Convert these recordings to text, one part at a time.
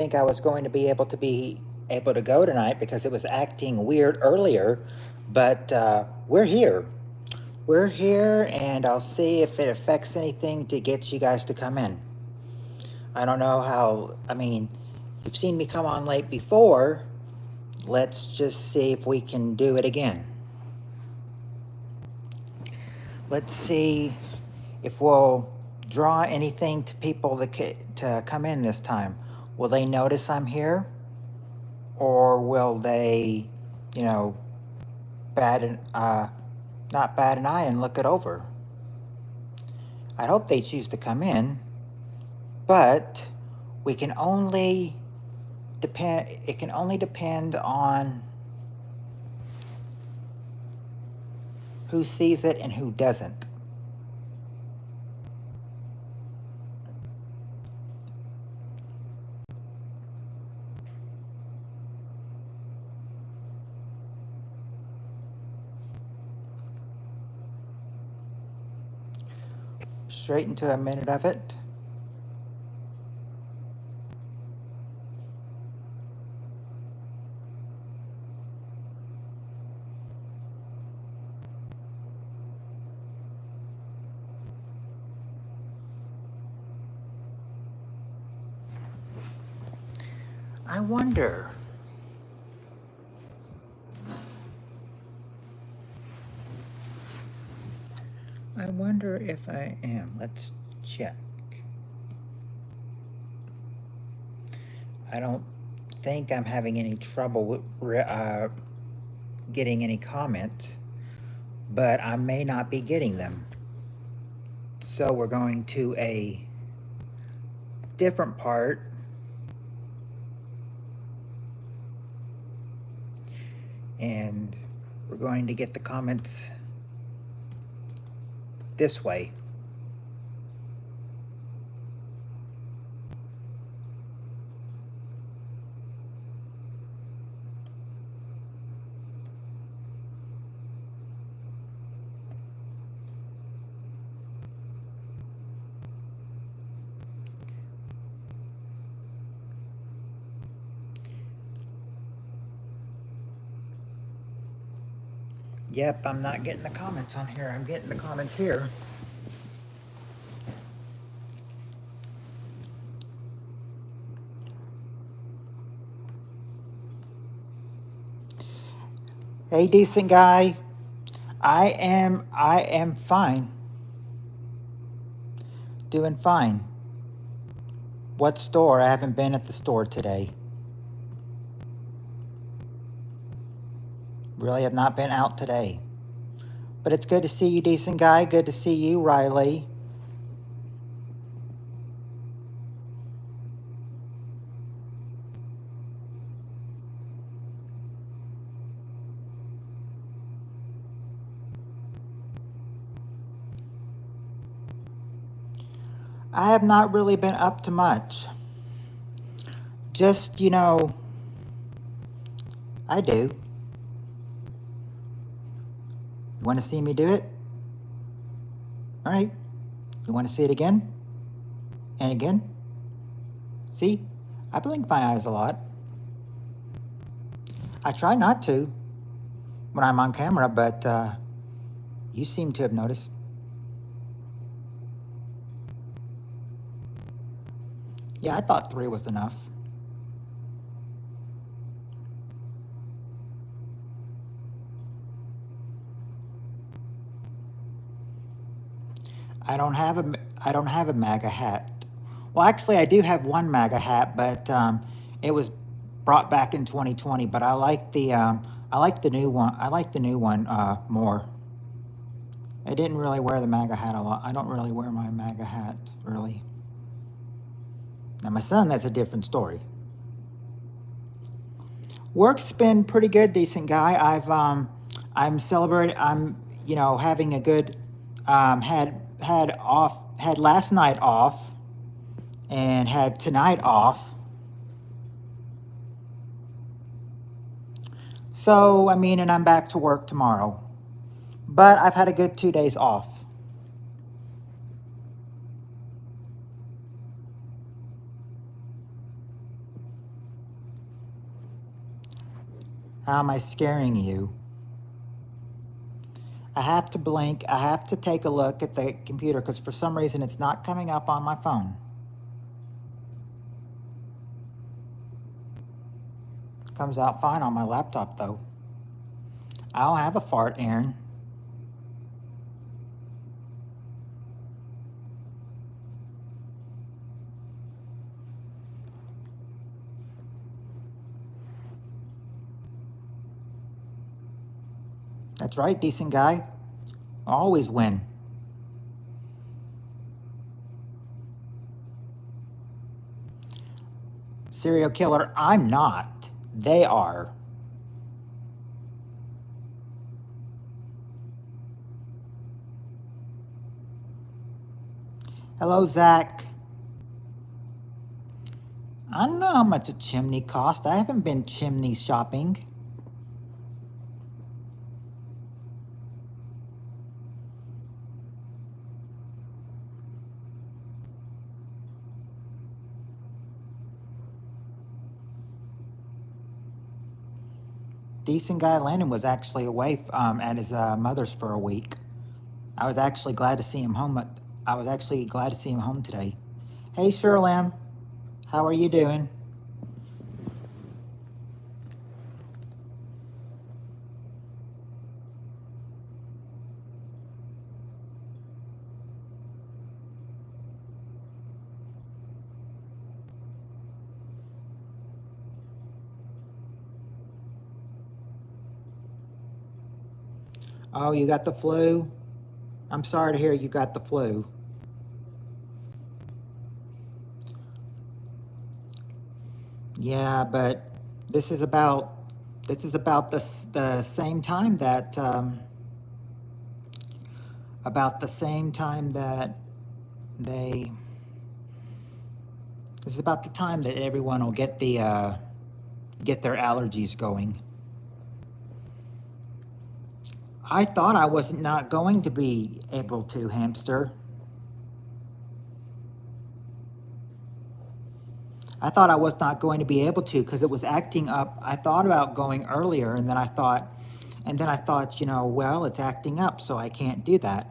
think I was going to be able to go tonight because it was acting weird earlier, but we're here. We're here, and I'll see if it affects anything to get you guys to come in. I don't know how, I mean, you've seen me come on late before. Let's just see if we can do it again. Let's see if we'll draw anything to people to come in this time. Will they notice I'm here? Or will they, you know, not bat an eye and look it over? I hope they choose to come in, but we can only depend, it can only depend on who sees it and who doesn't. Straight into a minute of it. I wonder. I wonder if I am. Let's check. I don't think I'm having any trouble getting any comments, but I may not be getting them. So we're going to a different part. And we're going to get the comments this way. Yep, I'm not getting the comments on here. I'm getting the comments here. Hey, decent guy. I am fine. Doing fine. What store? I haven't been at the store today. Really have not been out today. But it's good to see you, decent guy. Good to see you, Riley. I have not really been up to much. Just, I do. You want to see me do it? All right. You want to see it again? And again? See? I blink my eyes a lot. I try not to when I'm on camera, but you seem to have noticed. Yeah, I thought 3 was enough. I don't have a MAGA hat. Well, actually, I do have one MAGA hat, but it was brought back in 2020. But I like the new one. I like the new one more. I didn't really wear the MAGA hat a lot. I don't really wear my MAGA hat really. Now my son, that's a different story. Work's been pretty good, decent guy. I'm celebrating. I'm having a good. Had last night off, and had tonight off. So and I'm back to work tomorrow. But I've had a good 2 days off. How am I scaring you? I have to blink. I have to take a look at the computer because for some reason it's not coming up on my phone. Comes out fine on my laptop though. I don't have a fart, Aaron. That's right, decent guy. I always win. Serial killer, I'm not. They are. Hello, Zach. I don't know how much a chimney cost. I haven't been chimney shopping. Decent guy Landon was actually away at his mother's for a week. I was actually glad to see him home. I was actually glad to see him home today. Hey, Sherlam, how are you doing? Oh, you got the flu? I'm sorry to hear you got the flu. Yeah, but this is about the same time that they. This is about the time that everyone will get get their allergies going. I thought I was not going to be able to, hamster. I thought I was not going to be able to because it was acting up. I thought about going earlier, and then I thought, you know, well, it's acting up, so I can't do that.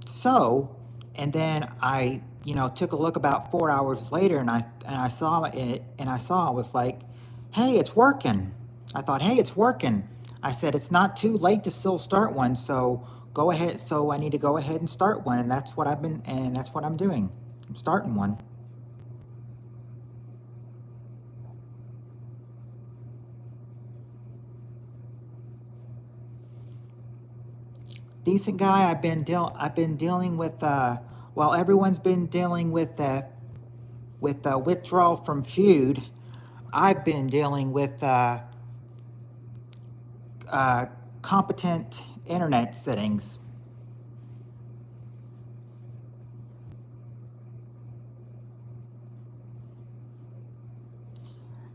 So, and then I, you know, took a look about 4 hours later, and I saw it, and I was like, hey, it's working. I thought, hey, it's working. I said, it's not too late to still start one, so go ahead. So I need to go ahead and start one, and that's what I'm doing. I'm starting one. Decent guy. I've been dealing with while everyone's been dealing with withdrawal from Feud. I've been dealing with competent internet settings.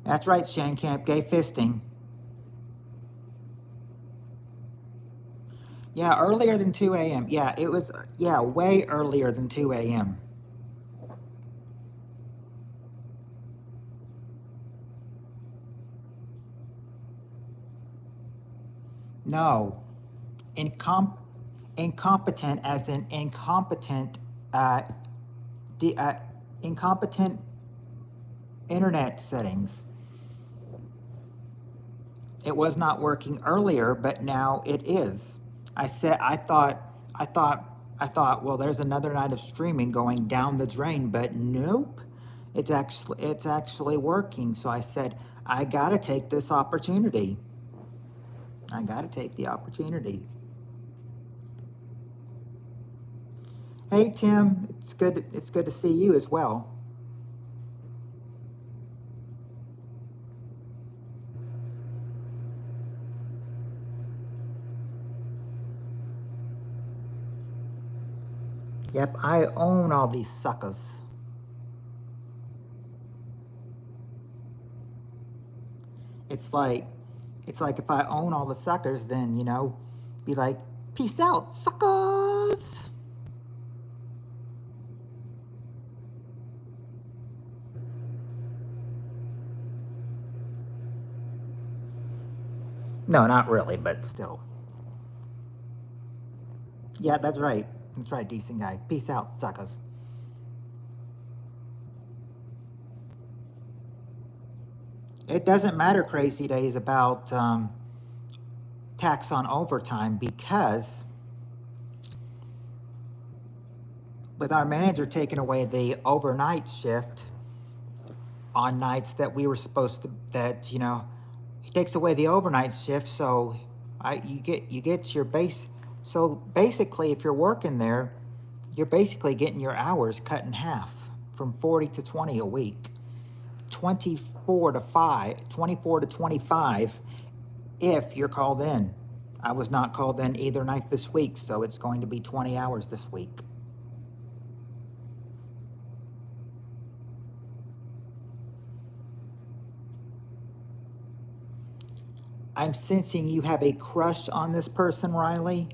That's right, Shane Camp. Gay fisting. Yeah, earlier than 2 a.m. Yeah, it was. Yeah, way earlier than 2 a.m. No, incompetent as in incompetent, uh, uh, incompetent internet settings. It was not working earlier, but now it is. I thought, well, there's another night of streaming going down the drain, but nope, it's actually working. So I said, I gotta take this opportunity. I gotta take the opportunity. Hey Tim, it's good to see you as well. Yep, I own all these suckers. It's like if I own all the suckers, then you know, be like, peace out, suckers. No, not really, but still. Yeah, that's right. That's right, decent guy. Peace out, suckers. It doesn't matter, Crazy Days, about tax on overtime because with our manager taking away the overnight shift on nights that we were supposed to, that, he takes away the overnight shift, so you get your base. So basically, if you're working there, you're basically getting your hours cut in half from 40 to 20 a week. 24 to 25 if you're called in. I was not called in either night this week, so it's going to be 20 hours this week. I'm sensing you have a crush on this person, Riley.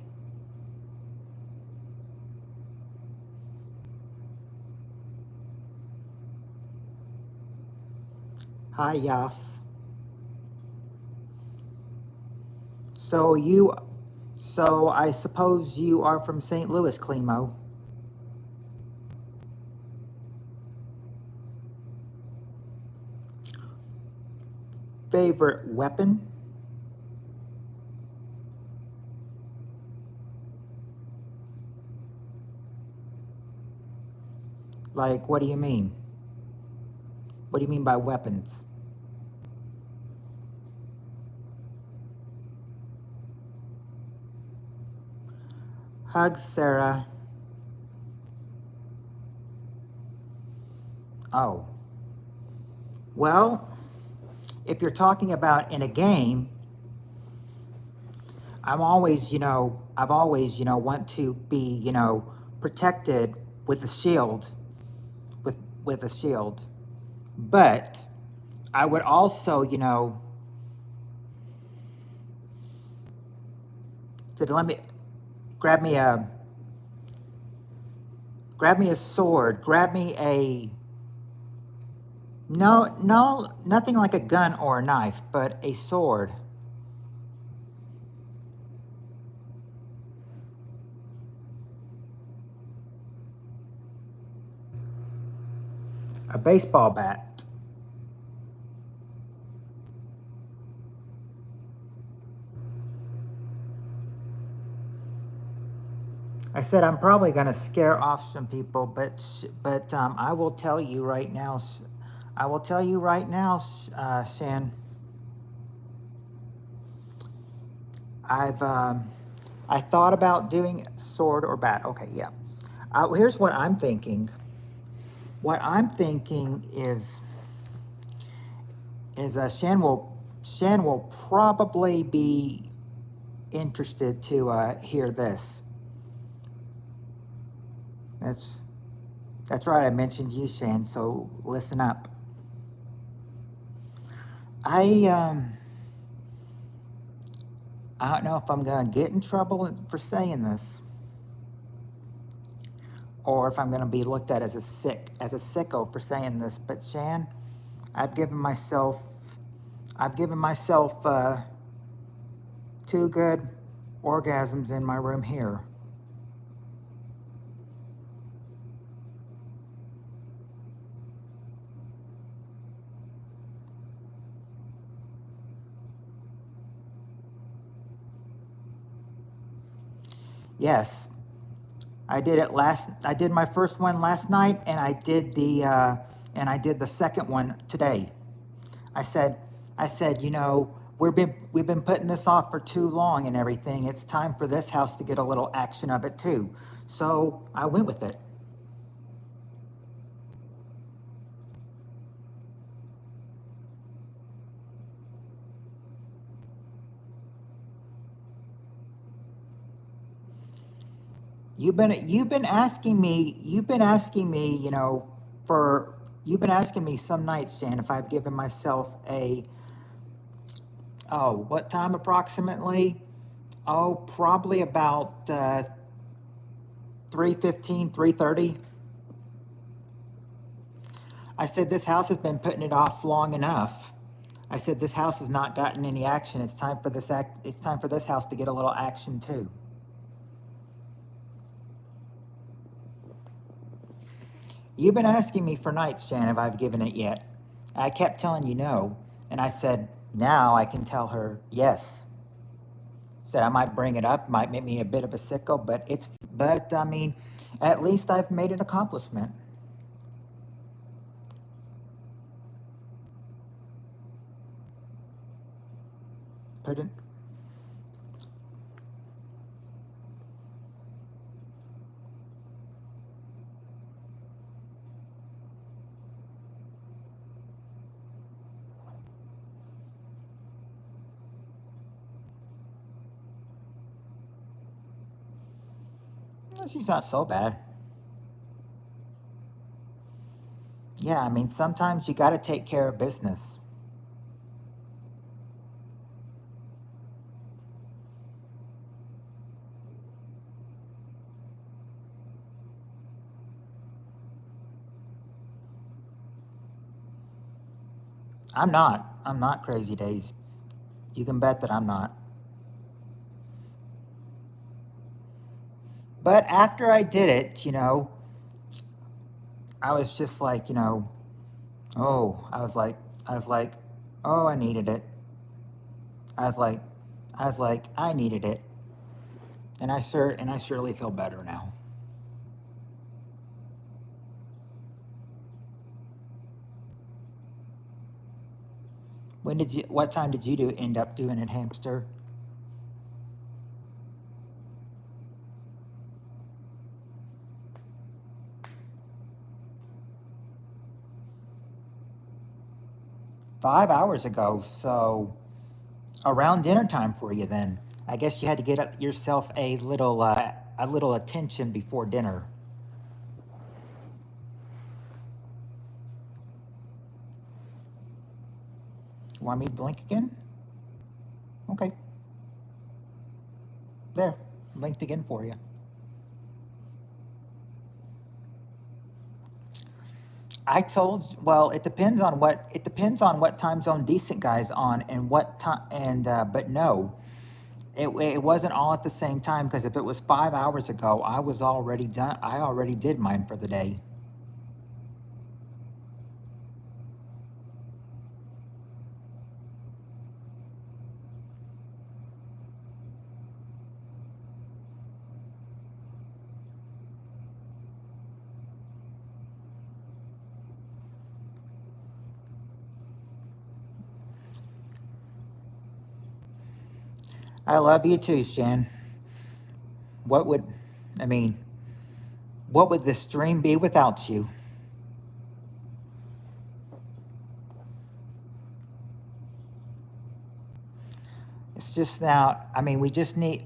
Hi, Yas. So I suppose you are from St. Louis, Clemo. Favorite weapon? Like, what do you mean? What do you mean by weapons? Hugs, Sarah. Oh. Well, if you're talking about in a game, I've always, want to be, protected with a shield, with a shield. But I would also, to let me grab me a sword, grab me a no, nothing like a gun or a knife, but a sword. A baseball bat. I said I'm probably going to scare off some people, but I will tell you right now. I will tell you right now, Shan. I thought about doing sword or bat. Okay, yeah. Here's what I'm thinking. What I'm thinking is Shan will probably be interested to hear this. That's right. I mentioned you, Shan. So listen up. I don't know if I'm gonna get in trouble for saying this, or if I'm gonna be looked at as a sicko for saying this. But Shan, I've given myself, two good orgasms in my room here. Yes, I did my first one last night, and I did the second one today. I said, we've been putting this off for too long and everything. It's time for this house to get a little action of it too. So I went with it. You've been asking me, for you've been asking me some nights, Jan, if I've given myself what time approximately? Oh, probably about 3:15, 3:30. I said this house has been putting it off long enough. I said this house has not gotten any action. It's time for It's time for this house to get a little action too. You've been asking me for nights, Jan, if I've given it yet. I kept telling you no, and I said now I can tell her yes. Said I might bring it up, might make me a bit of a sicko, but I mean, at least I've made an accomplishment. Put it. She's not so bad. Yeah, I mean, sometimes you got to take care of business. I'm not. I'm not Crazy Days. You can bet that I'm not. But after I did it, I was just like, oh, I was like, oh, I needed it. I was like, I needed it. And I surely feel better now. What time did you end up doing it, hamster? $5 hours ago, so around dinner time for you then. I guess you had to get yourself a little attention before dinner. Want me to blink again? Okay. There, blinked again for you. Well, it depends on what time zone Decent Guy's on and what time, but no, it wasn't all at the same time, because if it was 5 hours ago, I was already done. I already did mine for the day. I love you too, Shan. What would, I mean, what would this stream be without you? It's just now, I mean, we just need,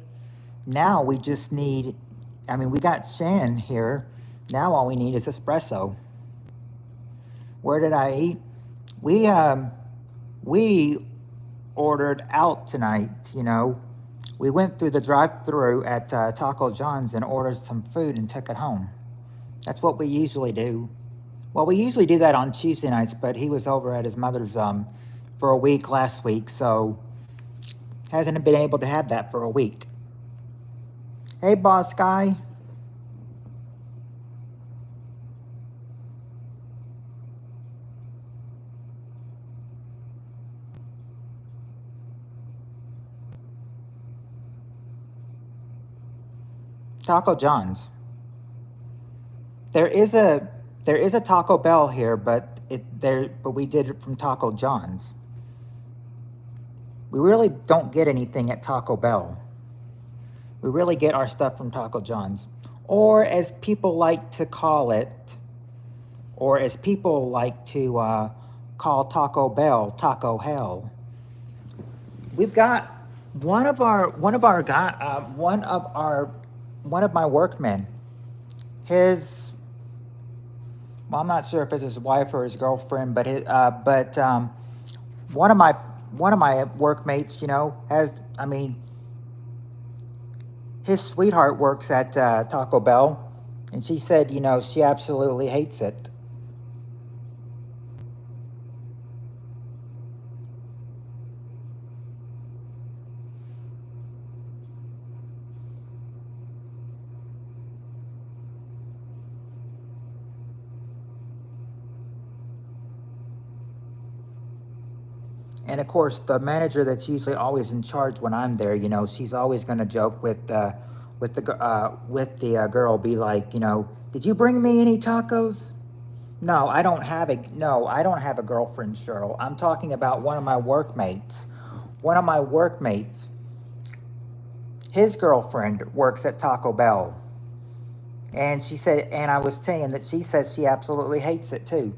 I mean, we got Shan here. Now all we need is espresso. Where did I eat? We ordered out tonight, We went through the drive-through at Taco John's and ordered some food and took it home. That's what we usually do. Well, we usually do that on Tuesday nights, but he was over at his mother's for a week last week, so hasn't been able to have that for a week. Hey, Boss Guy. Taco John's. There is a Taco Bell here, but we did it from Taco John's. We really don't get anything at Taco Bell. We really get our stuff from Taco John's, or as people like to call it, or as people like to call Taco Bell, Taco Hell. We've got one of my workmen. Well, I'm not sure if it's his wife or his girlfriend, but one of my workmates, his sweetheart works at Taco Bell, and she said, she absolutely hates it. And of course, the manager that's usually always in charge when I'm there, you know, she's always going to joke with the girl, be like, you know, did you bring me any tacos? No, I don't have a girlfriend, Cheryl. I'm talking about one of my workmates. One of my workmates, his girlfriend works at Taco Bell. And she said, and I was saying that she says she absolutely hates it too.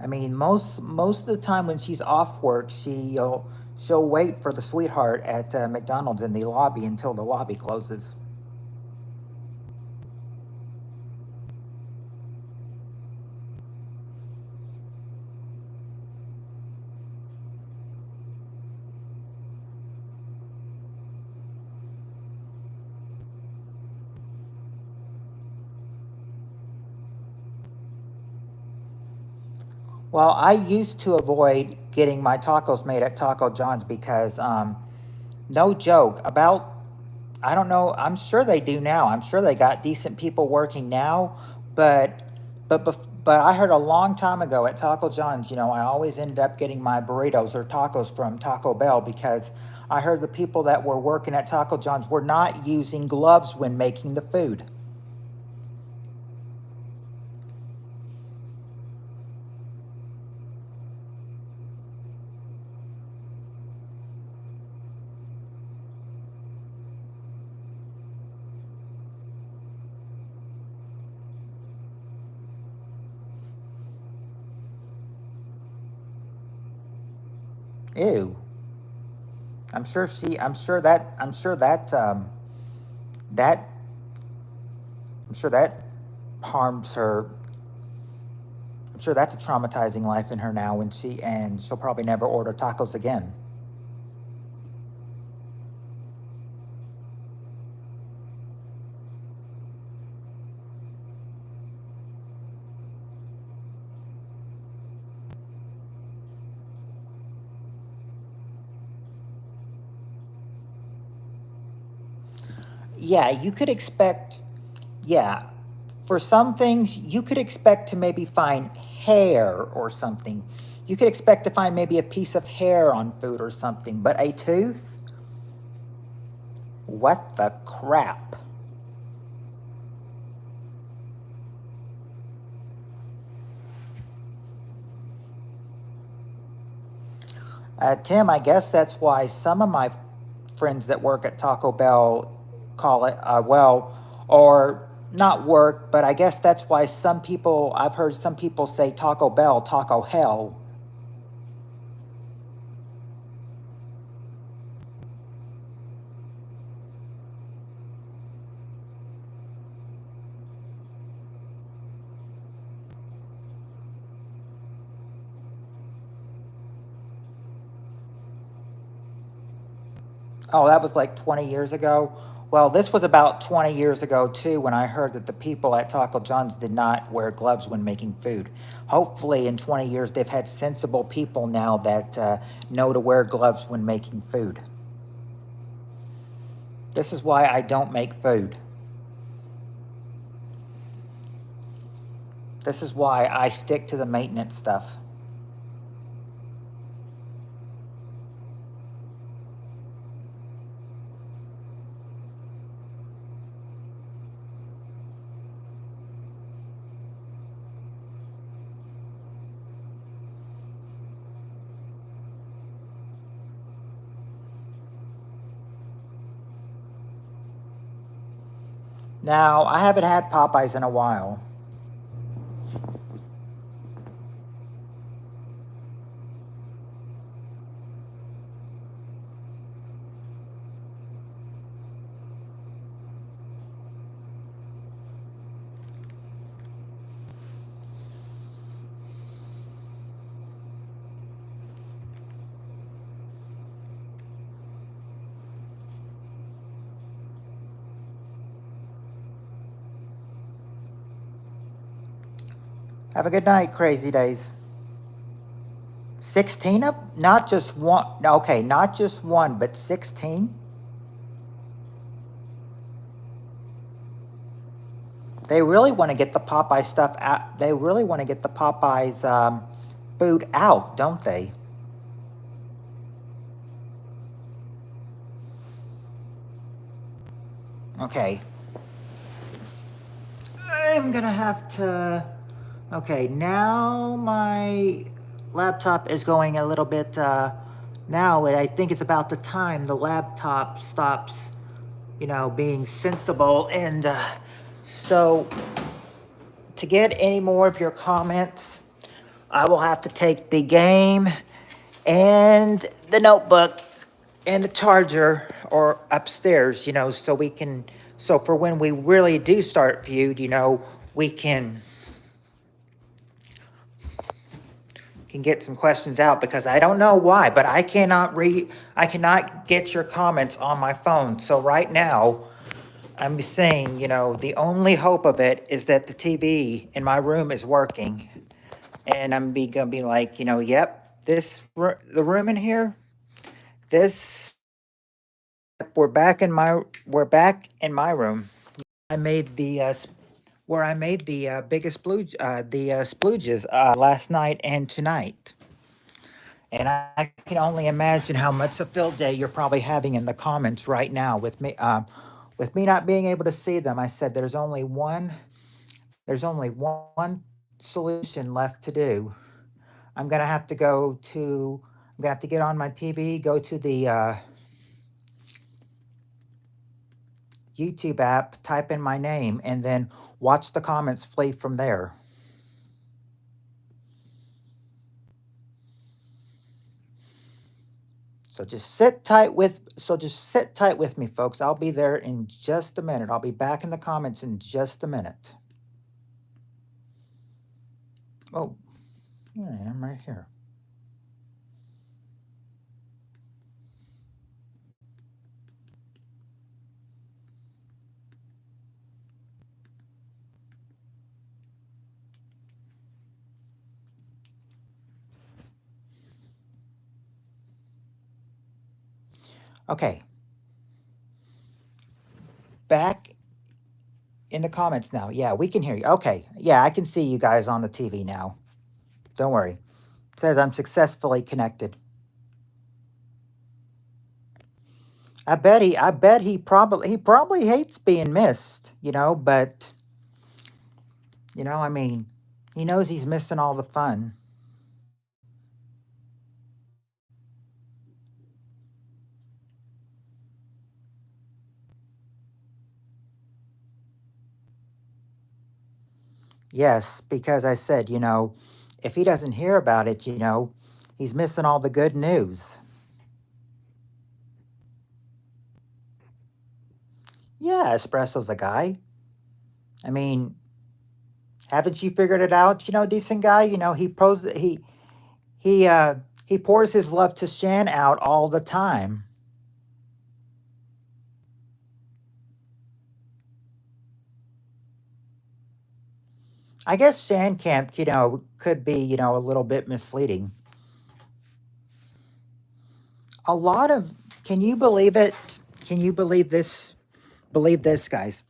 I mean, most of the time when she's off work, she'll wait for the sweetheart at McDonald's in the lobby until the lobby closes. Well, I used to avoid getting my tacos made at Taco John's because, no joke, about, I don't know, I'm sure they do now. I'm sure they got decent people working now, but but I heard a long time ago at Taco John's, you know, I always ended up getting my burritos or tacos from Taco Bell because I heard the people that were working at Taco John's were not using gloves when making the food. Ew. I'm sure that, I'm sure that harms her. I'm sure that's a traumatizing life in her now when she'll probably never order tacos again. Yeah, you could expect, yeah, for some things, you could expect to maybe find hair or something. You could expect to find maybe a piece of hair on food or something, but a tooth? What the crap? Tim, I guess that's why some of my friends that work at Taco Bell call it, well, or not work, but I guess that's why I've heard some people say Taco Bell, Taco Hell. Oh, that was like 20 years ago. Well, this was about 20 years ago too when I heard that the people at Taco John's did not wear gloves when making food. Hopefully, in 20 years, they've had sensible people now that know to wear gloves when making food. This is why I don't make food. This is why I stick to the maintenance stuff. Now, I haven't had Popeyes in a while. Have a good night, Crazy Days. 16 of, not just one, okay, not just one, but 16? They really want to get the Popeye stuff out. They really want to get the Popeyes food out, don't they? Okay, I'm gonna have to. Okay, now my laptop is going a little bit. Now I think it's about the time the laptop stops, being sensible. And so to get any more of your comments, I will have to take the game and the notebook and the charger or upstairs, so we can, so for when we really do start Feud, we can get some questions out, because I don't know why, but I cannot get your comments on my phone. So right now, I'm saying, the only hope of it is that the TV in my room is working. And gonna be like, yep, the room in here, this, we're back in my room. I made where I made the biggest splooges last night and tonight. And I can only imagine how much a field day you're probably having in the comments right now with me not being able to see them. I said there's only one solution left to do. I'm gonna have to go to I'm gonna have to get on my TV, go to the YouTube app, type in my name, and then watch the comments flee from there. So just sit tight with me, folks. I'll be there in just a minute. I'll be back in the comments in just a minute. Oh, here I am right here. Okay. Back in the comments now. Yeah, we can hear you. Okay. Yeah, I can see you guys on the TV now. Don't worry. It says I'm successfully connected. I bet he probably hates being missed, but I mean, he knows he's missing all the fun. Yes, because I said, if he doesn't hear about it, he's missing all the good news. Yeah, Espresso's a guy. I mean, haven't you figured it out? Decent guy. He uh he pours his love to Shan out all the time. I guess Shan Camp, could be, a little bit misleading. A lot of Can you believe it? Can you believe this? Believe this, guys.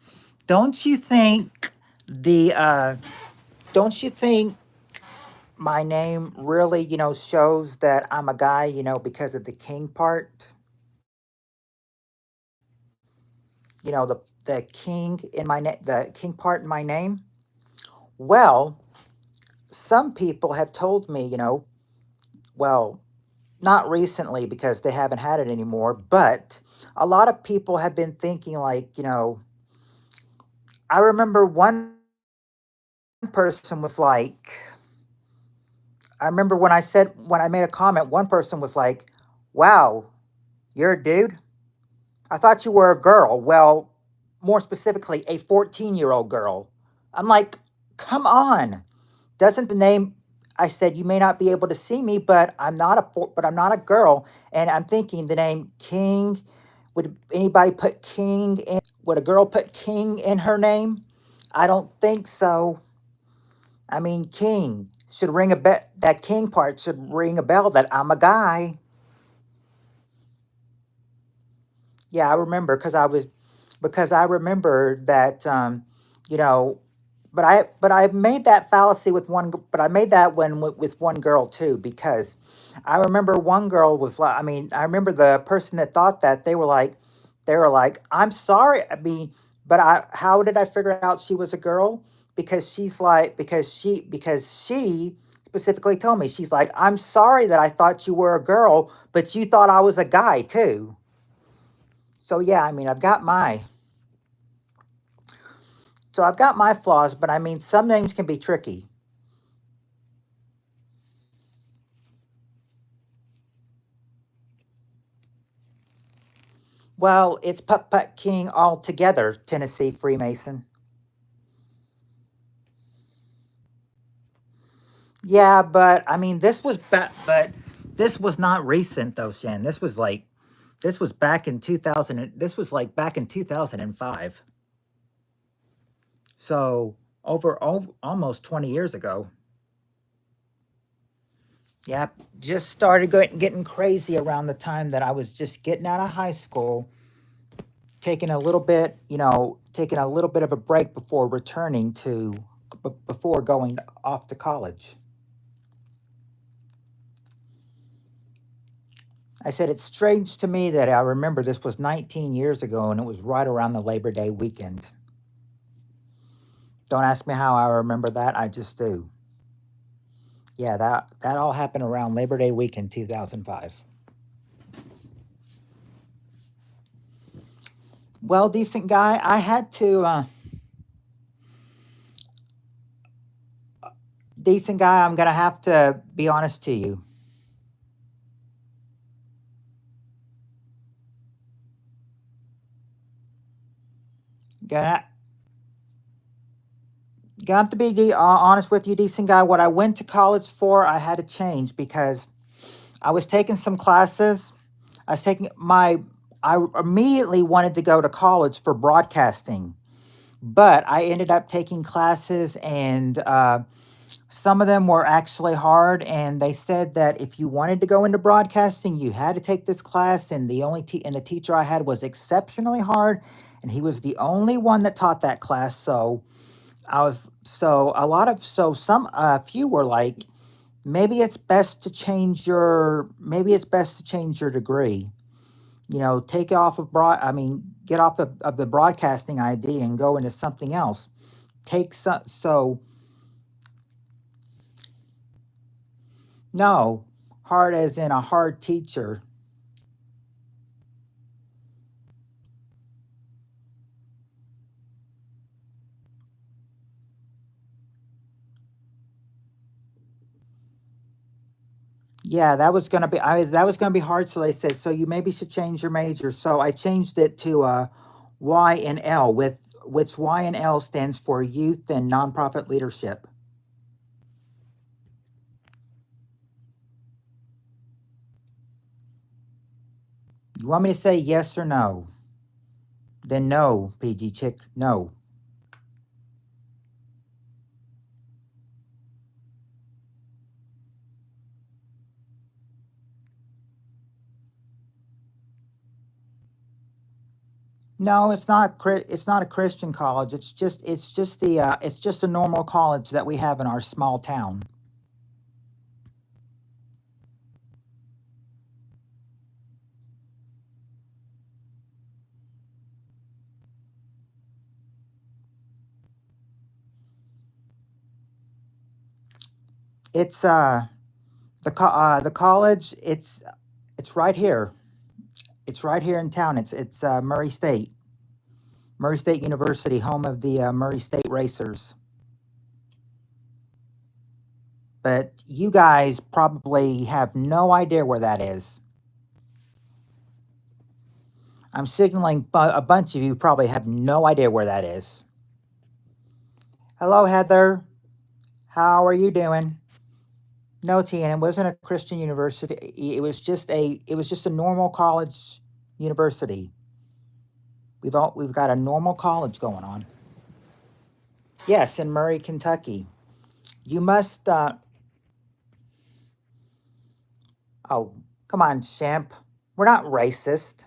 Don't you think the don't you think my name really, shows that I'm a guy, because of the king part? The king in the king part in my name? Well, some people have told me, well, not recently because they haven't had it anymore, but a lot of people have been thinking like, I remember one person was like, I remember when I made a comment, one person was like, "Wow, you're a dude? I thought you were a girl." Well, more specifically, a 14-year-old girl. I'm like, "Come on. Doesn't the name?" I said, "You may not be able to see me, but I'm not a girl." And I'm thinking the name King, would anybody put King in? Would a girl put King in her name? I don't think so. I mean, King should ring a bell. That King part should ring a bell that I'm a guy. Yeah, I remember because I remember that, you know, but I made that fallacy with one. But I made that one with one girl too, because I remember one girl was like, I mean, I remember the person that thought that they were like, I'm sorry. I mean, but how did I figure out she was a girl? Because she specifically told me, she's like, I'm sorry that I thought you were a girl, but you thought I was a guy too. So yeah, I mean, I've got my flaws, but I mean, some names can be tricky. Well, it's Putt Putt King altogether, Tennessee Freemason. Yeah, but I mean, but this was not recent though, Shan. This was back in 2000. This was like back in 2005. So over almost 20 years ago. Yep, just started getting crazy around the time that I was just getting out of high school, taking a little bit of a break before before going off to college. I said, it's strange to me that I remember this was 19 years ago and it was right around the Labor Day weekend. Don't ask me how I remember that, I just do. Yeah, that all happened around Labor Day weekend 2005. Well, decent guy, decent guy, I'm going to have to be honest to you. Gonna, gonna have to be honest with you, decent guy. What I went to college for, I had to change because I was taking some classes. I was taking my, I immediately wanted to go to college for broadcasting, but I ended up taking classes, and some of them were actually hard. And they said that if you wanted to go into broadcasting, you had to take this class. And and the teacher I had was exceptionally hard, and he was the only one that taught that class. So some a few were like, maybe it's best to change your degree. Take off of get off of the broadcasting ID and go into something else. Take some so No, hard as in a hard teacher. Yeah, that was gonna be hard. So they said, so you maybe should change your major. So I changed it to Y and L, with which Y and L stands for Youth and Nonprofit Leadership. You want me to say yes or no? Then no, PG Chick, no. No, it's not a Christian college. It's just a normal college that we have in our small town. It's the college. It's right here. It's right here in town. It's Murray State University, home of the Murray State Racers. But you guys probably have no idea where that is. I'm signaling a bunch of you probably have no idea where that is. Hello, Heather. How are you doing? No, Tian, it wasn't a Christian university. It was just a normal college university. We've got a normal college going on. Yes, in Murray, Kentucky. You must Oh, come on, Champ. We're not racist.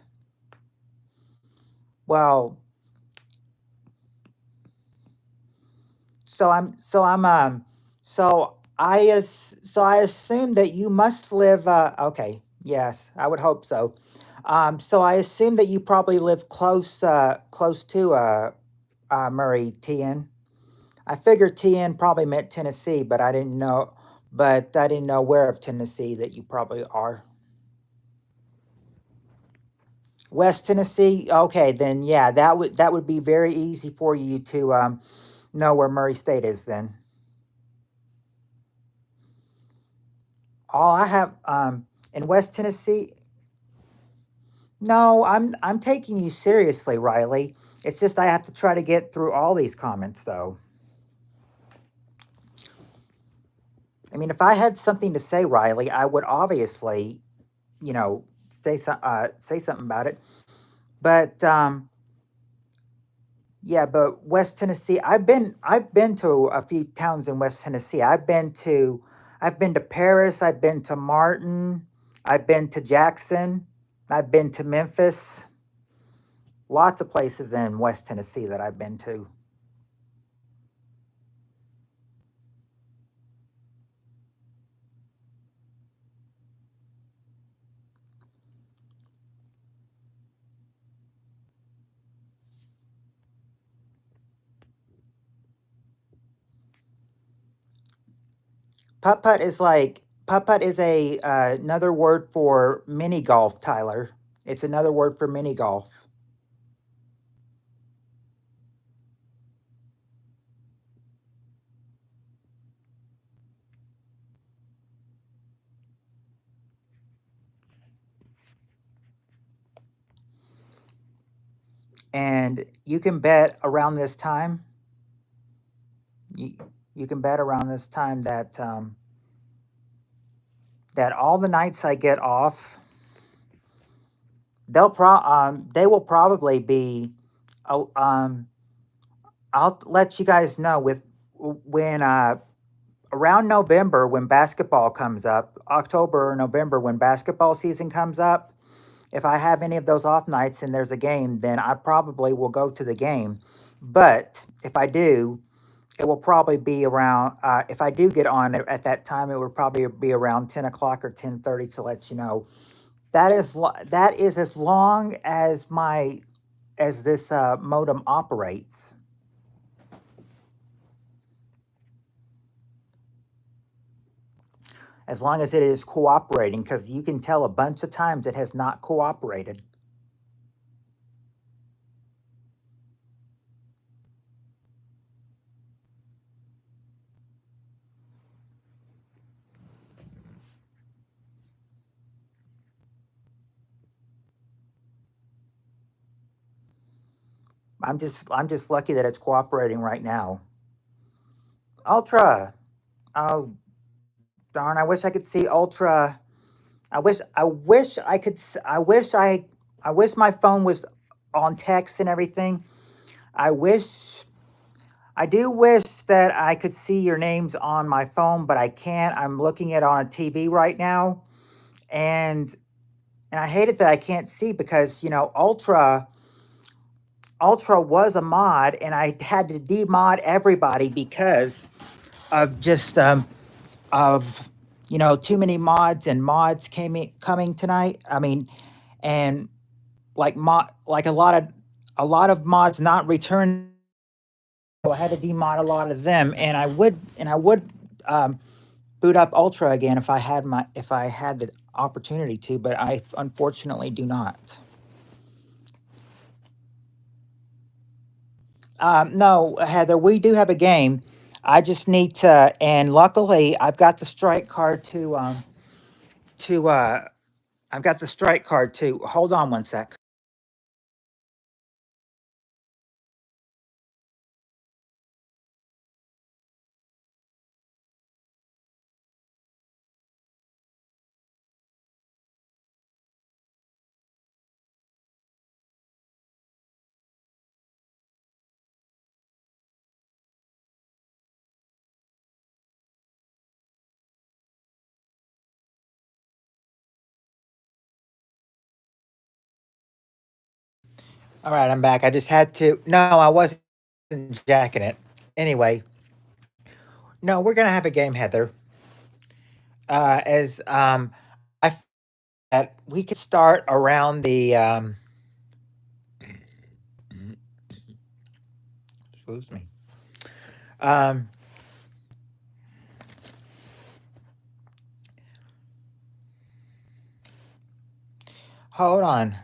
Well, so I'm so I assume that you must live. Okay, yes, I would hope so. So I assume that you probably live close to Murray TN. I figured TN probably meant Tennessee, but I didn't know. But I didn't know where of Tennessee that you probably are. West Tennessee. Okay, then yeah, that would be very easy for you to know where Murray State is. Then all I have in West Tennessee. No, I'm taking you seriously, Riley. It's just I have to try to get through all these comments, though. I mean, if I had something to say, Riley, I would obviously, say something about it. But yeah, but West Tennessee, I've been to a few towns in West Tennessee. I've been to Paris, I've been to Martin, I've been to Jackson, I've been to Memphis. Lots of places in West Tennessee that I've been to. Putt-putt is a another word for mini golf, Tyler. It's another word for mini golf. And you can bet around this time. You, you can bet around this time that all the nights I get off, they will probably be. I'll let you guys know with when around November when basketball comes up, October or November when basketball season comes up. If I have any of those off nights and there's a game, then I probably will go to the game. But if I do, it will probably be around. If I do get on at that time, it would probably be around 10 o'clock or 10:30 to let you know. That is as long as my as this modem operates. As long as it is cooperating, because you can tell a bunch of times it has not cooperated. I'm just lucky that it's cooperating right now. Ultra. Oh darn! I wish I could see Ultra. I wish I could. I wish my phone was on text and everything. I wish. I do wish that I could see your names on my phone, but I can't. I'm looking at it on a TV right now, and I hate it that I can't see because Ultra was a mod, and I had to demod everybody because of just of too many mods and mods coming tonight. I mean, and like a lot of mods not returning. So I had to demod a lot of them, and I would um, boot up Ultra again if I had the opportunity to, but I unfortunately do not. No, Heather, we do have a game. I just need to, and luckily I've got the strike card to I've got the strike card to hold on one sec. All right, I'm back. I just had to. No, I wasn't jacking it. Anyway, No, we're gonna have a game, Heather. As I feel that we could start around the excuse me. Um, hold on.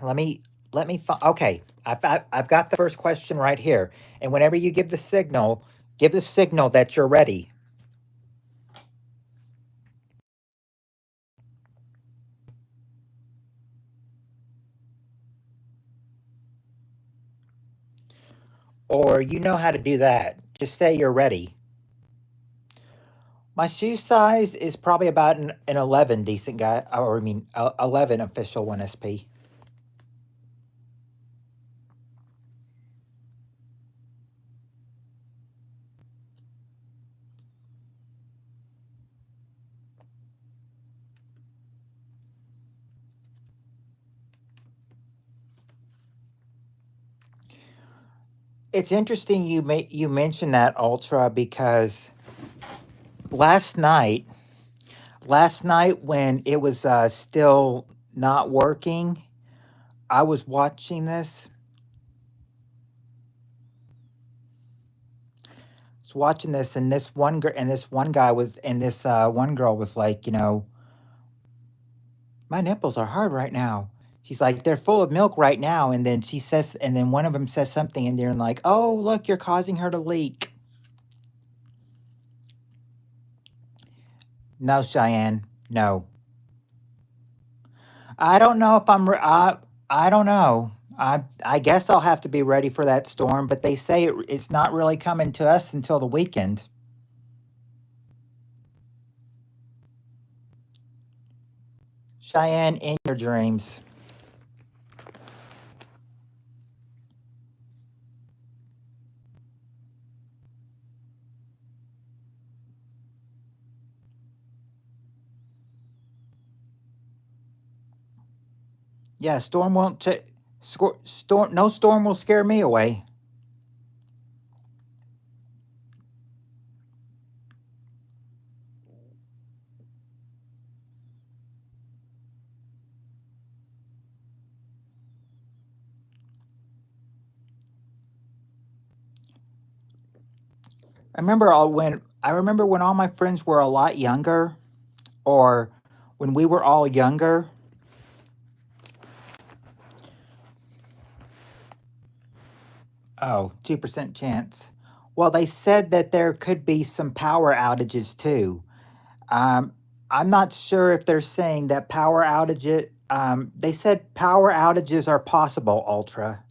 Okay, I've got the first question right here. And whenever you give the signal that you're ready. Or you know how to do that. Just say you're ready. My shoe size is probably about an 11 decent guy, or I mean, 11 official 1SP. It's interesting you mentioned that Ultra because last night, last night when it was still not working, I was watching this. Was watching this, and this one guy was, and this one girl was like, my nipples are hard right now. She's like, they're full of milk right now, and then and then one of them says something, and they're like, oh, look, you're causing her to leak. No, Cheyenne, no. I don't know if I don't know. I guess I'll have to be ready for that storm, but they say it's not really coming to us until the weekend. Cheyenne, in your dreams. Yeah, storm won't. Storm. No storm will scare me away. I remember when all my friends were a lot younger, or when we were all younger. Oh, 2% chance. Well, they said that there could be some power outages too. Um, I'm not sure if they're saying that power outages. They said power outages are possible. Ultra.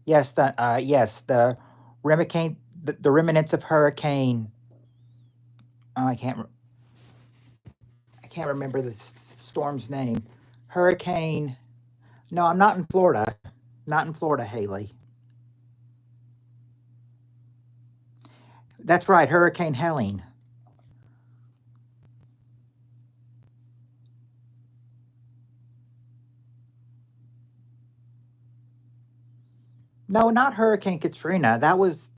Yes, the remnants of hurricane. Oh, I can't remember the storm's name. Hurricane. No, I'm not in Florida. Not in Florida, Haley. That's right, Hurricane Helene. No, not Hurricane Katrina. That was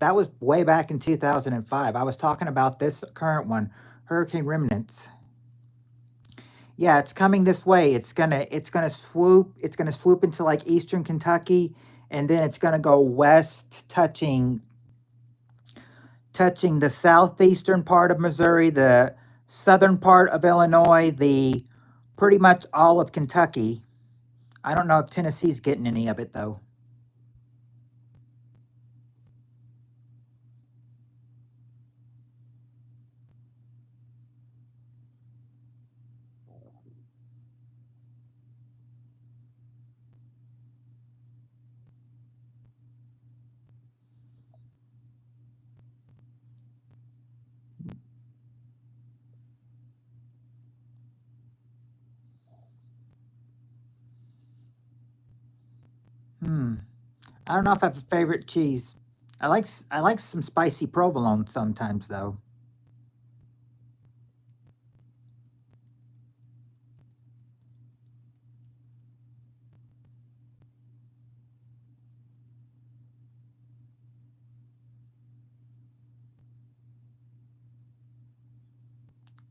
way back in 2005. I was talking about this current one, Hurricane Remnants. Yeah, it's coming this way. It's gonna swoop into like eastern Kentucky, and then it's gonna go west, touching the southeastern part of Missouri, the southern part of Illinois, the pretty much all of Kentucky. I don't know if Tennessee's getting any of it though. Hmm. I don't know if I have a favorite cheese. I like some spicy provolone sometimes though.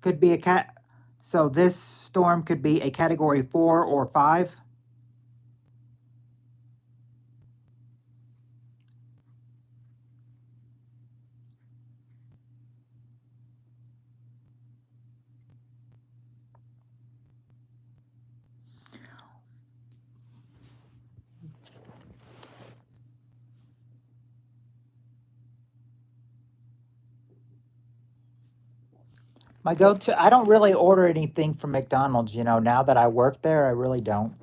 could be a cat. So this storm could be a category 4 or 5. My go-to, I don't really order anything from McDonald's, now that I work there, I really don't.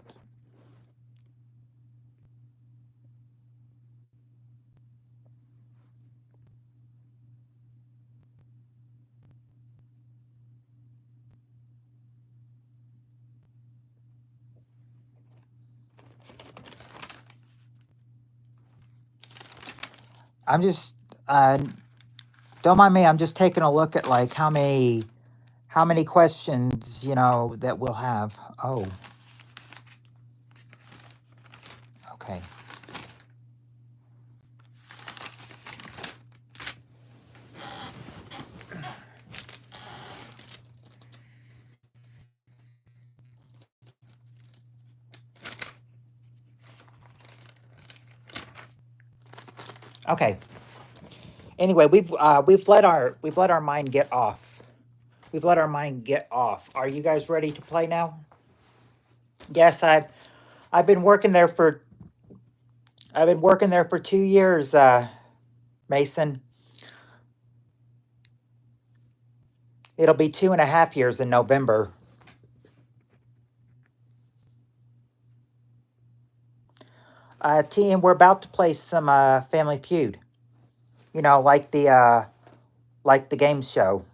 I'm just, uh, don't mind me, I'm just taking a look at like how many questions, that we'll have. Oh, okay. Okay. Anyway, we've let our mind get off. We've let our mind get off. Are you guys ready to play now? Yes, I've been working there for I've been working there for 2 years, Mason. It'll be 2.5 years in November. And we're about to play some Family Feud. Like the game show.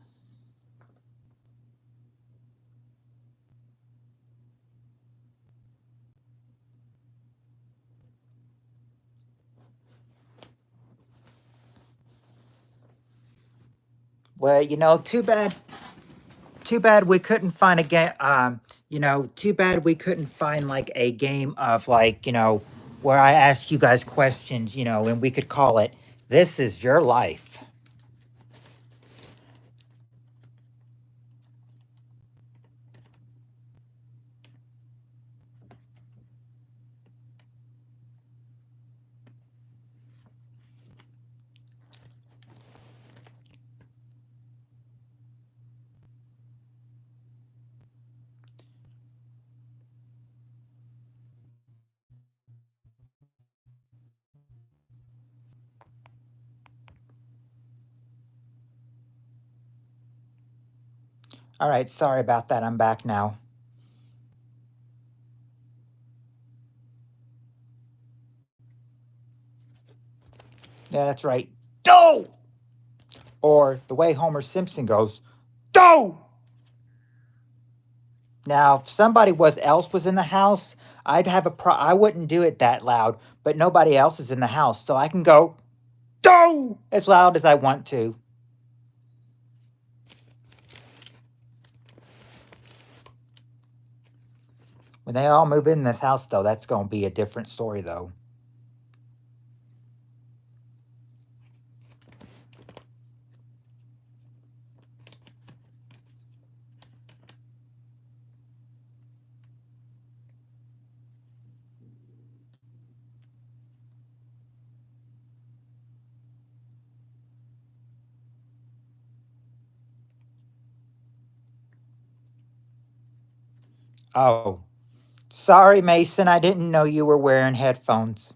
Well, too bad we couldn't find a game. Too bad we couldn't find like a game of like where I ask you guys questions, and we could call it "This Is Your Life." All right, sorry about that. I'm back now. Yeah, that's right. Do! Or the way Homer Simpson goes, do! Now, if somebody else was in the house, I wouldn't do it that loud, but nobody else is in the house, so I can go, do! As loud as I want to. When they all move in this house, though, that's going to be a different story, though. Oh, sorry, Mason. I didn't know you were wearing headphones.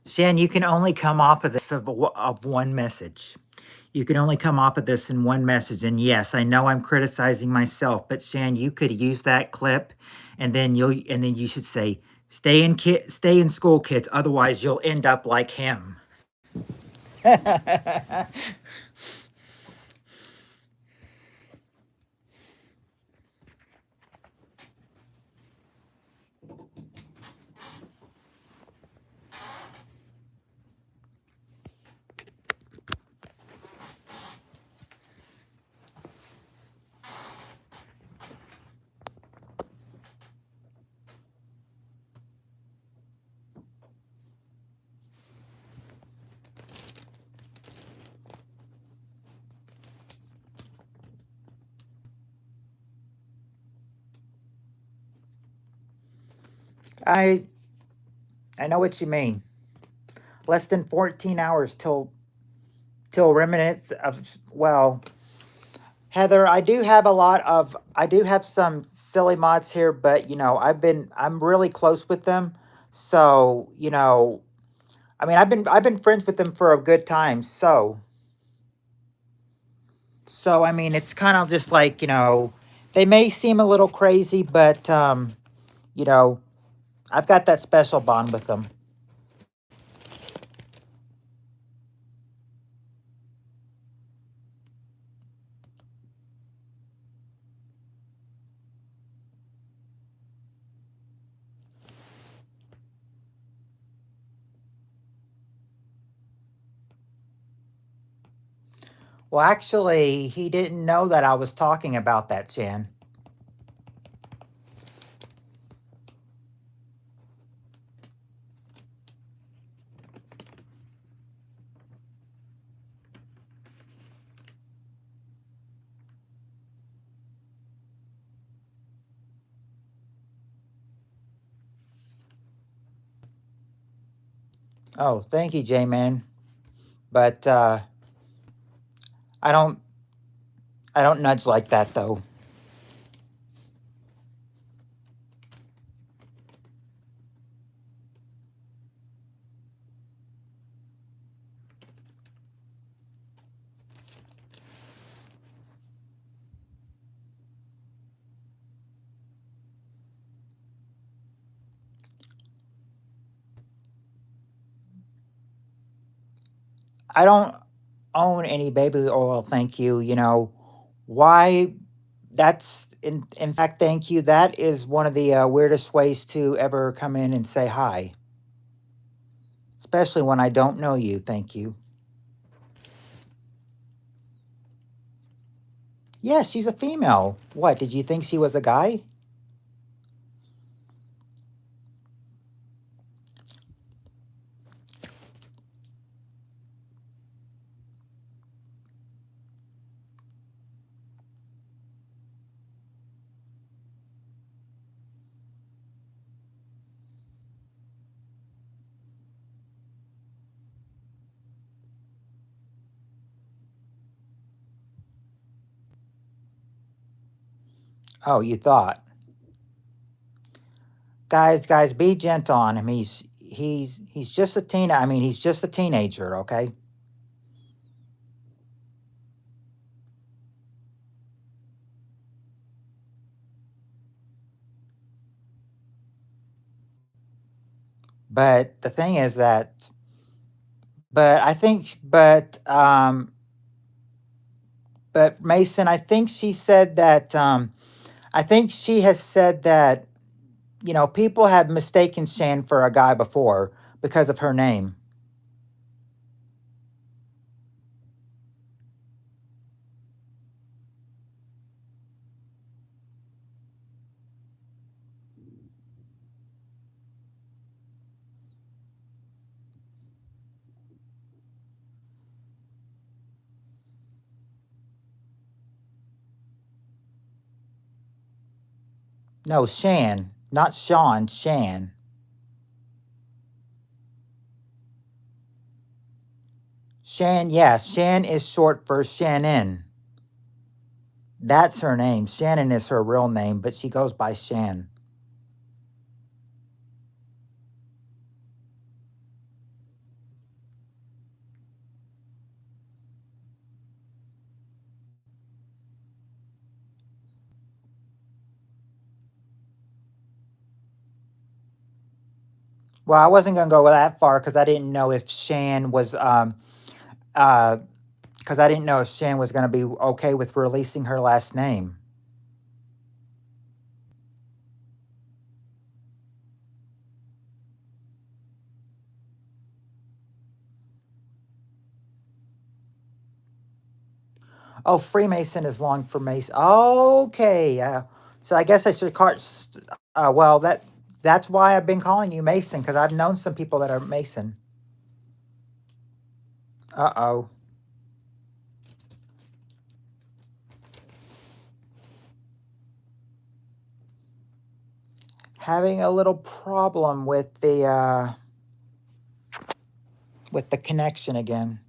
Shan, you can only come off of this of one message. You can only come off of this in one message. And yes, I know I'm criticizing myself, but Shan, you could use that clip, and then you should say, stay in school, kids. Otherwise, you'll end up like him." I I know what you mean. Less than 14 hours till remnants of, well, Heather, I do have some silly mods here, but I'm really close with them. So, I mean, I've been friends with them for a good time. So I mean, it's kind of just like, they may seem a little crazy, but you know, I've got that special bond with them. Well, actually, he didn't know that I was talking about that, Jan. Oh, thank you, J Man. But I don't I don't nudge like that though. I don't own any baby oil, thank you. Why? That's in fact, thank you. That is one of the weirdest ways to ever come in and say hi, especially when I don't know you. Thank you. Yes, she's a female. What, did you think she was a guy? Oh, you thought. Guys, be gentle on him. He's just a he's just a teenager, okay? But the thing is that but I think but Mason, I think she said that I think she has said that people have mistaken Shan for a guy before because of her name. No, Shan, not Sean, Shan. Shan, yes, Shan is short for Shannon. That's her name. Shannon is her real name, but she goes by Shan. Well, I wasn't gonna go that far because I didn't know if Shan was uh because I didn't know if Shan was gonna be okay with releasing her last name. Oh, Freemason is long for Mason. Okay, so I guess I should call it. Well, that's why I've been calling you Mason because I've known some people that are Mason. Uh-oh. having a little problem with the connection again.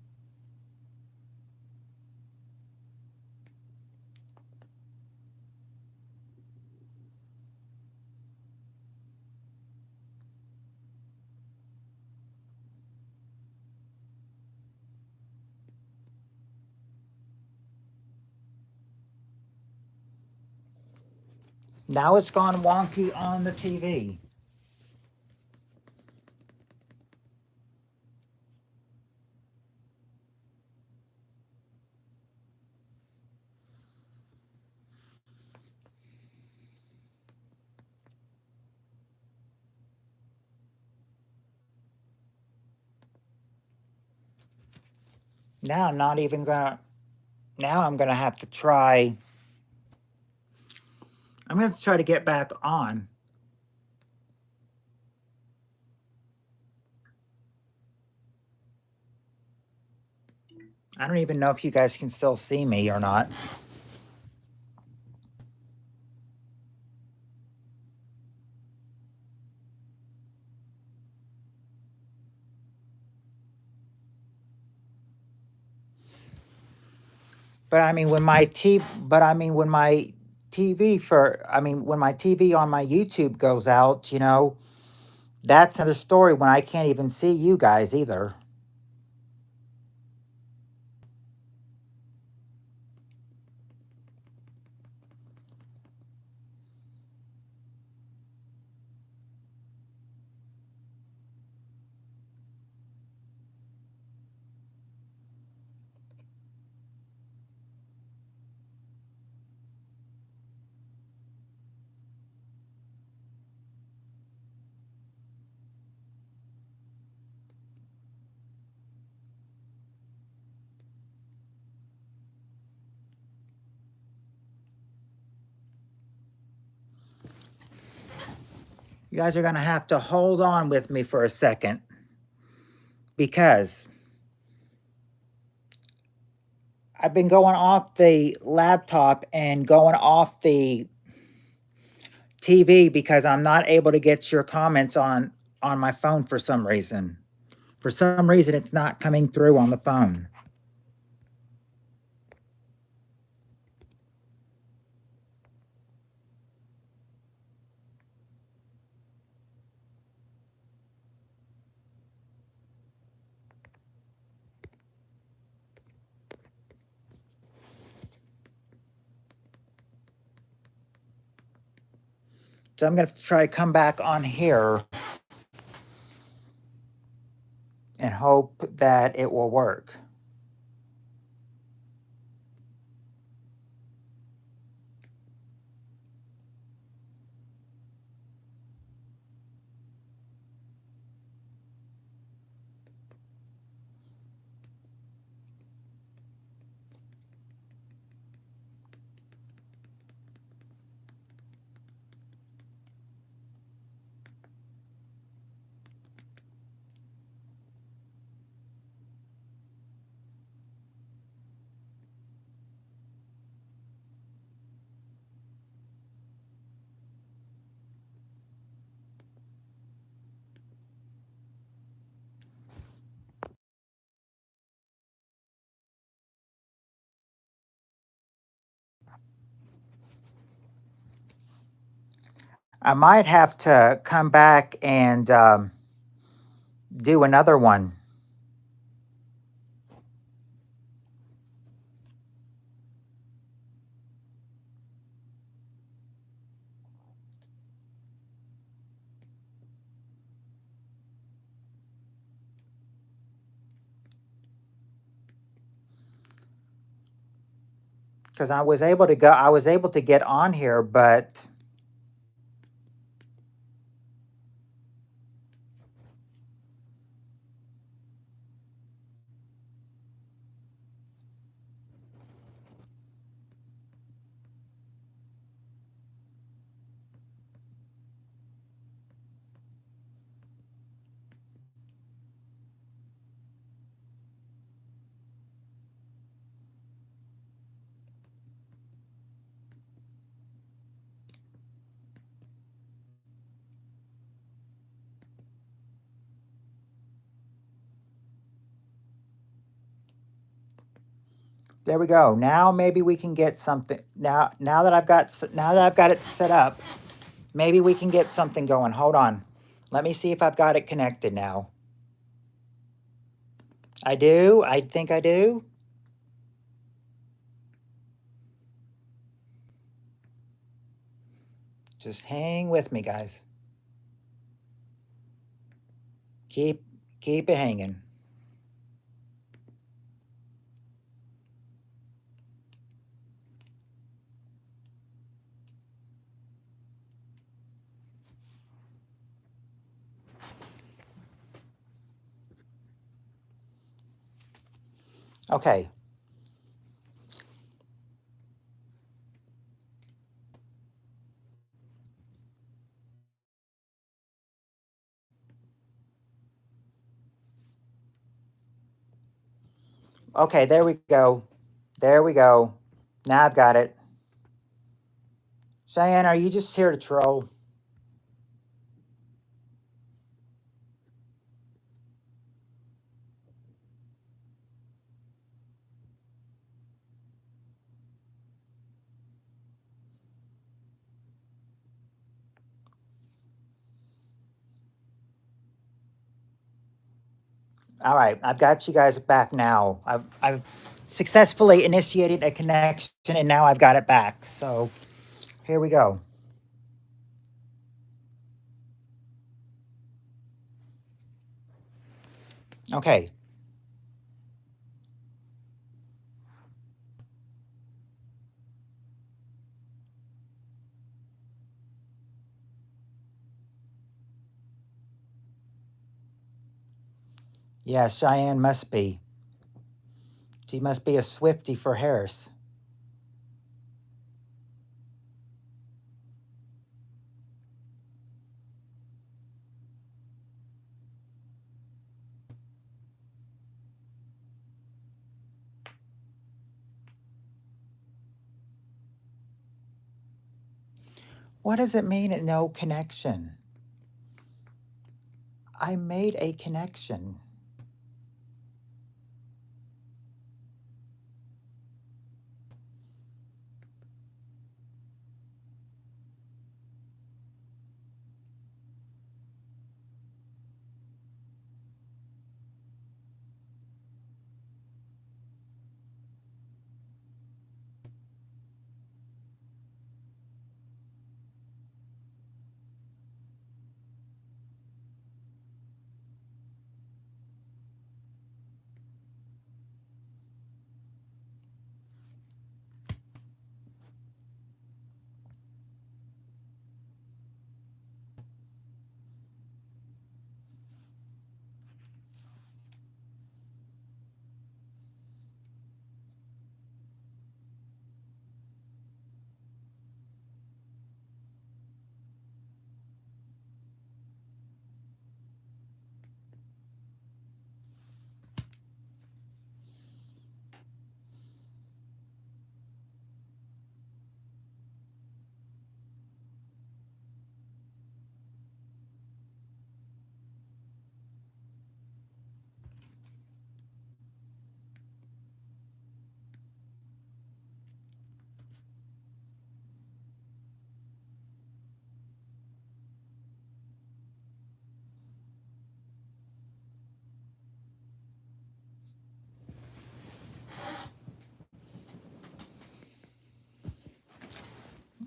Now it's gone wonky on the TV. Now I'm not even gonna. Now I'm gonna have to try. I'm gonna have to try to get back on. I don't even know if you guys can still see me or not. But I mean, when my T, but I mean, when my TV for, I mean, when my TV on my YouTube goes out, that's another story when I can't even see you guys either. You guys are gonna have to hold on with me for a second because I've been going off the laptop and going off the TV because I'm not able to get your comments on my phone for some reason. For some reason, it's not coming through on the phone. So I'm gonna have to try to come back on here and hope that it will work. I might have to come back and do another one. Because I was able to get on here, but There we go. Now maybe we can get something. Now that I've got it set up, maybe we can get something going. Hold on. Let me see if I've got it connected now. I do. I think I do. Just hang with me, guys. Keep it hanging. Okay. Okay, there we go. There we go. Now I've got it. Cheyenne, are you just here to troll? All right, I've got you guys back now. I've successfully initiated a connection, and now I've got it back. So here we go. Okay. Yeah, Cheyenne must be. She must be a Swiftie for Harris. What does it mean, no connection? I made a connection.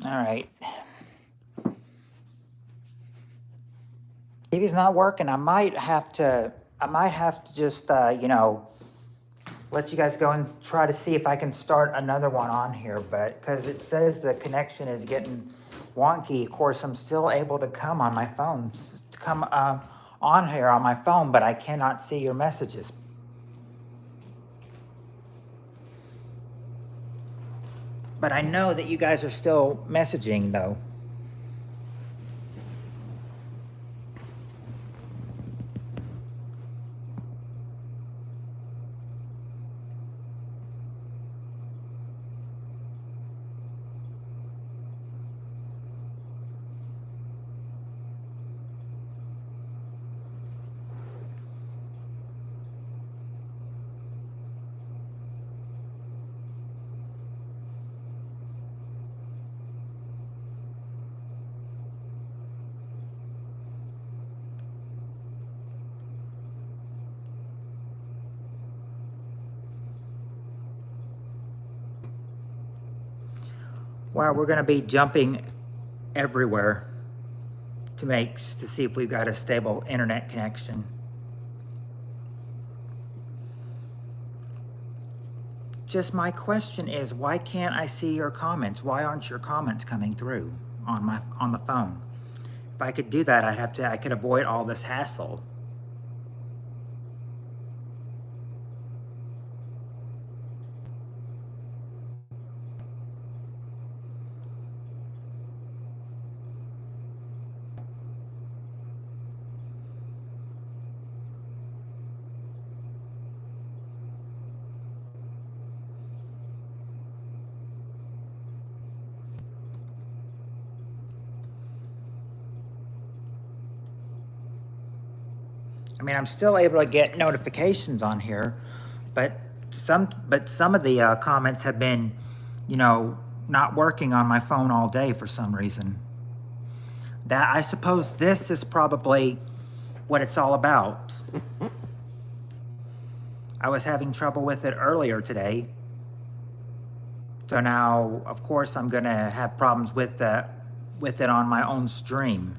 All right. If he's not working, I might have to. Just, let you guys go and try to see if I can start another one on here. But because it says the connection is getting wonky, of course, I'm still able to come on my phone, come on here on my phone, but I cannot see your messages. But I know that you guys are still messaging, though. Well, we're going to be jumping everywhere to see if we've got a stable internet connection. Just my question is, why can't I see your comments? Why aren't your comments coming through on the phone? If I could do that, I could avoid all this hassle. I mean, I'm still able to get notifications on here, but some of the comments have been, you know, not working on my phone all day for some reason. That I suppose this is probably what it's all about. I was having trouble with it earlier today. So now, of course, I'm going to have problems with it on my own stream.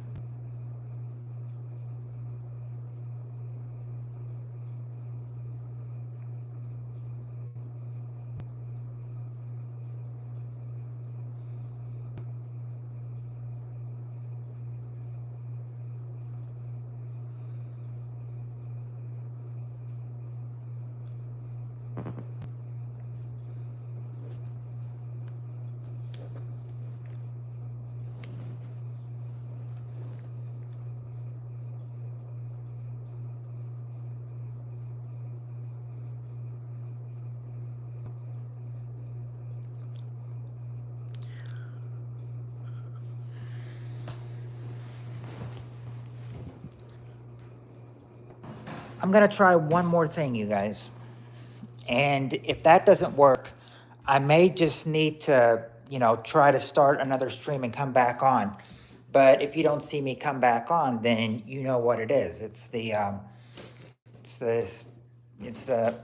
I'm going to try one more thing, you guys. And if that doesn't work, I may just need to, you know, try to start another stream and come back on. But if you don't see me come back on, then you know what it is. It's this, it's the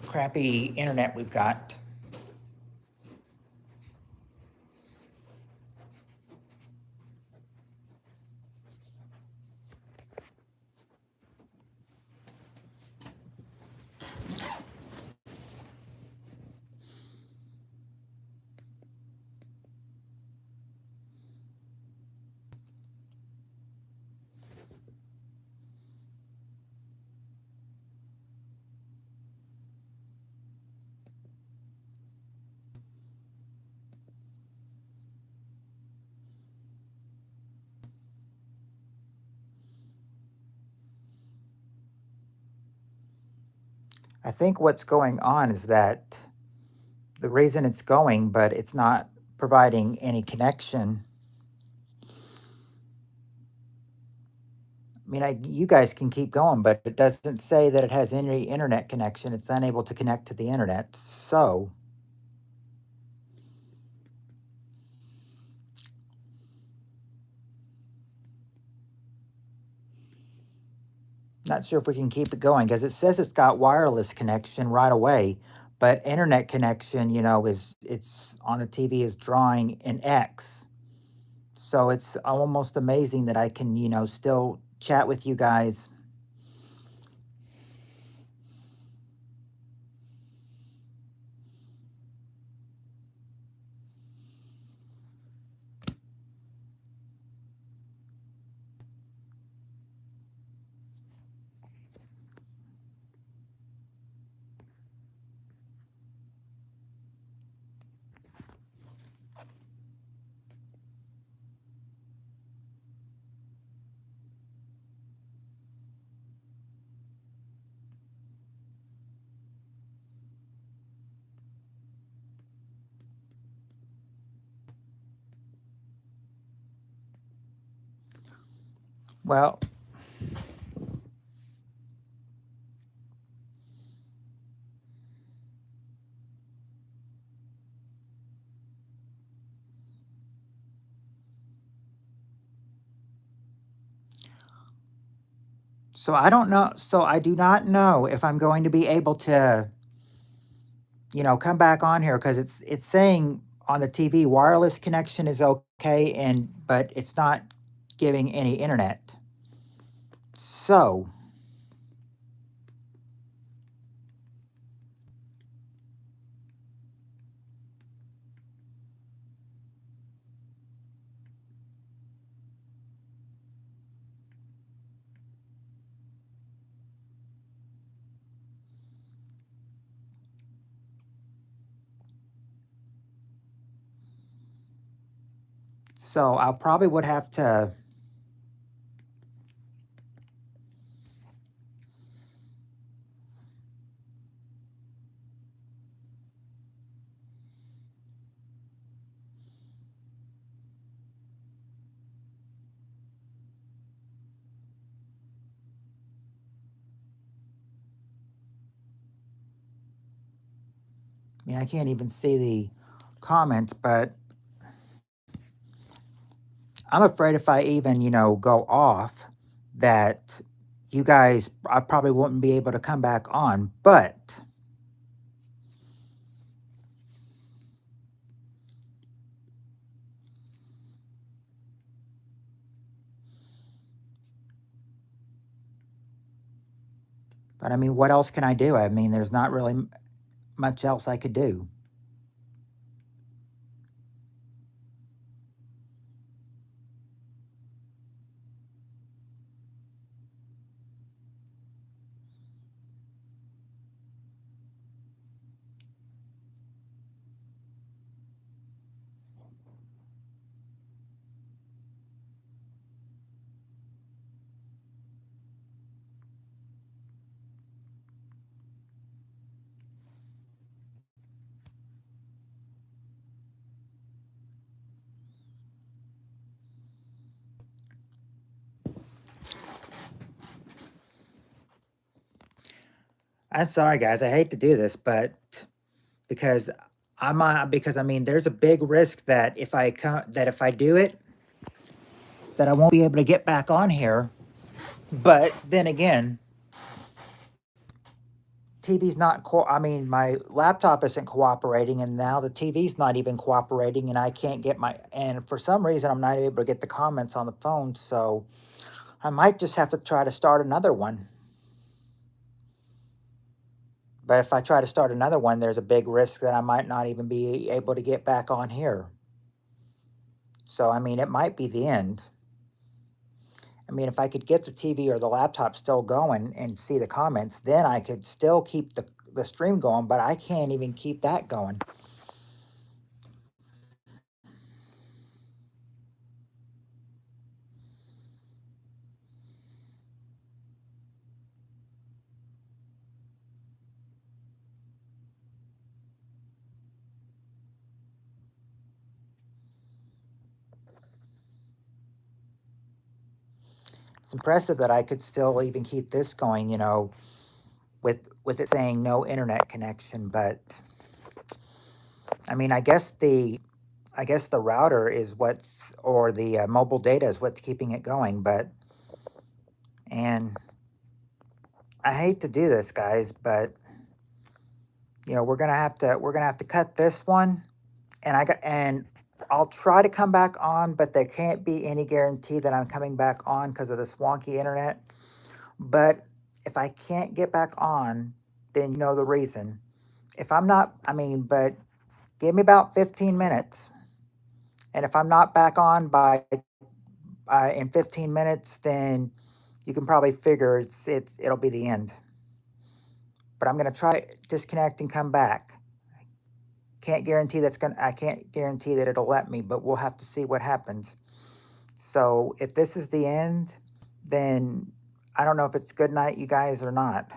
crappy internet we've got. I think what's going on is that the reason it's going, but it's not providing any connection. I mean, you guys can keep going, but it doesn't say that it has any internet connection. It's unable to connect to the internet. So, not sure if we can keep it going because it says it's got wireless connection right away, but internet connection, you know, it's on the TV is drawing an X. So it's almost amazing that I can, you know, still chat with you guys. Well, so I don't know. So I do not know if I'm going to be able to, you know, come back on here because it's saying on the TV, wireless connection is okay, but it's not giving any internet. So I probably would have to. I mean, I can't even see the comments, but I'm afraid if I even, go off, that you guys, I probably wouldn't be able to come back on. But I mean, what else can I do? I mean, there's not really much else I could do. I'm sorry, guys. I hate to do this, but because because I mean, there's a big risk that if I do it, that I won't be able to get back on here. But then again, TV's not. I mean, my laptop isn't cooperating, and now the TV's not even cooperating, and I can't get my. And for some reason, I'm not able to get the comments on the phone. So I might just have to try to start another one. But if I try to start another one, there's a big risk that I might not even be able to get back on here. So I mean, it might be the end. I mean, if I could get the TV or the laptop still going and see the comments, then I could still keep the stream going, but I can't even keep that going. It's impressive that I could still even keep this going, with it saying no internet connection, but I mean, I guess the router is what's or the mobile data is what's keeping it going, but and I hate to do this, guys, but we're gonna have to cut this one, and I'll try to come back on, but there can't be any guarantee that I'm coming back on because of this wonky internet. But if I can't get back on, then you know the reason. If I'm not, I mean, but give me about 15 minutes, and if I'm not back on by in 15 minutes, then you can probably figure it'll be the end. But I'm gonna try disconnect and come back. I can't guarantee that it'll let me, but we'll have to see what happens. So if this is the end, then I don't know if it's good night, you guys, or not.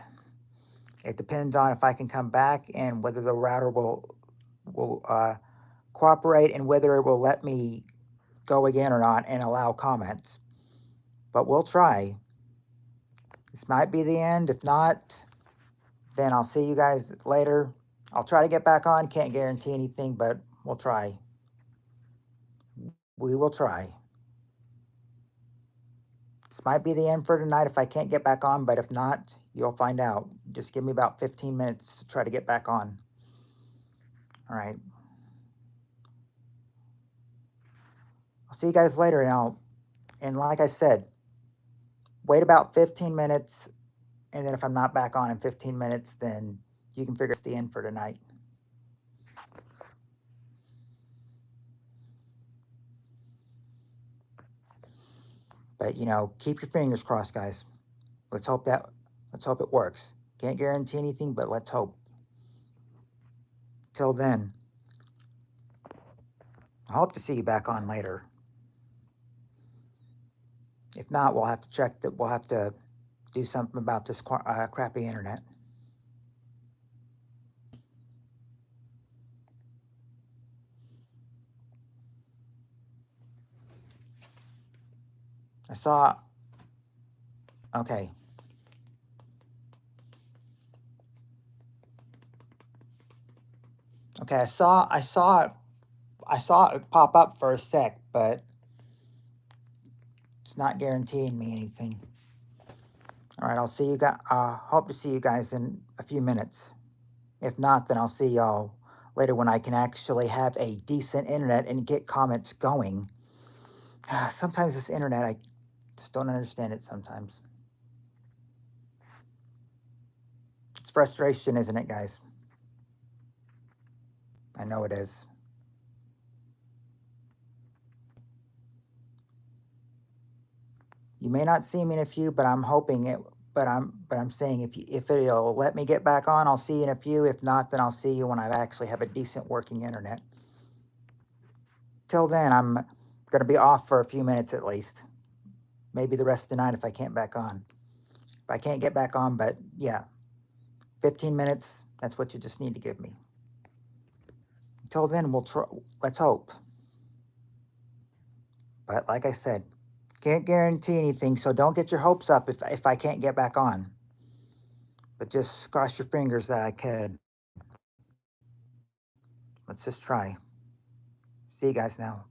It depends on if I can come back and whether the router will cooperate and whether it will let me go again or not and allow comments. But we'll try. This might be the end. If not, then I'll see you guys later. I'll try to get back on. Can't guarantee anything, but we'll try. We will try. This might be the end for tonight if I can't get back on, but if not, you'll find out. Just give me about 15 minutes to try to get back on. All right. I'll see you guys later, and like I said, wait about 15 minutes, and then if I'm not back on in 15 minutes, then you can figure it's the end for tonight. But keep your fingers crossed, guys. Let's hope it works. Can't guarantee anything, but let's hope. Till then, I hope to see you back on later. If not, we'll have to check that. We'll have to do something about this crappy internet. I saw. Okay. Okay, I saw it pop up for a sec, but it's not guaranteeing me anything. All right, I'll see you guys. Hope to see you guys in a few minutes. If not, then I'll see y'all later when I can actually have a decent internet and get comments going. Sometimes this internet, I just don't understand it sometimes. It's frustration, isn't it, guys? I know it is. You may not see me in a few, but I'm hoping it. But I'm saying if it'll let me get back on, I'll see you in a few. If not, then I'll see you when I actually have a decent working internet. Till then, I'm gonna be off for a few minutes at least. Maybe the rest of the night if I can't back on. If I can't get back on, but yeah, 15 minutes. That's what you just need to give me. Until then, let's hope. But like I said, can't guarantee anything, so don't get your hopes up if I can't get back on. But just cross your fingers that I could. Let's just try. See you guys now.